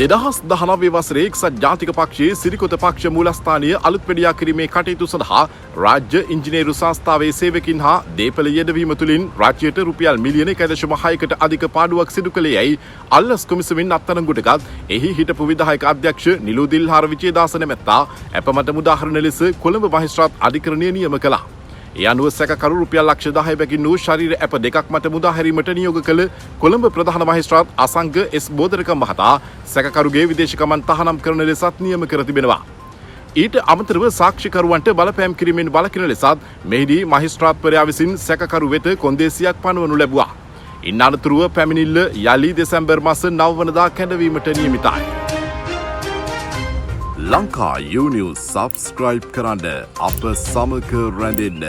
2019 වසරේ එක්සත් ජාතික පක්ෂයේ සිරිකොත පක්ෂ මූලස්ථානීය අලුත් වැඩියා කිරීමේ කටයුතු සඳහා රාජ්‍ය ඉංජිනේරු සංස්ථාවේ සේවකින් හා දේපළ යෙදවීම තුළින් රාජ්‍යයට රුපියල් මිලියන 1.6කට අධික පාඩුවක් සිදු කළේ යයි අල්ලස් කොමිසමෙන් අත්අඩංගුවටගත් එහි හිටපු විධායක අධ්‍යක්ෂ නිලු දිල්හාර විජේදාස නැමැත්තා අපමණ උදාහරණ ලෙස කොළඹ මහේස්ත්‍රාත් අධිකරණය නියම කළා. ඒ අනුව සැකකරු රුපියල් ලක්ෂ 10 බැගින් වූ ශරීර ඇප දෙකක් මත මුදා හැරීමට නියෝග කළ කොළඹ ප්‍රධාන මහේස්ත්‍රාත් අසංග එස් බෝධරකම් මහතා සැකකරුගේ විදේශ ගමන් තහනම් කරන ලෙසත් නියම කර තිබෙනවා. ඊට අමතරව සාක්ෂිකරුවන්ට බලපෑම් කිරීමෙන් වළකින ලෙසත් මෙහිදී මහේස්ත්‍රාත්වරයා විසින් සැකකරු වෙත කොන්දේසියක් පනවනු ලැබුවා. ඉන් අනතුරුව පැමිණිල්ල යලි දෙසැම්බර් මාස 9 වනදා කැඳවීමට නියමිතයි. ලංකා යූනිවුස් සබ්ස්ක්‍රයිබ් කරන්න අප සමග රැඳෙන්න.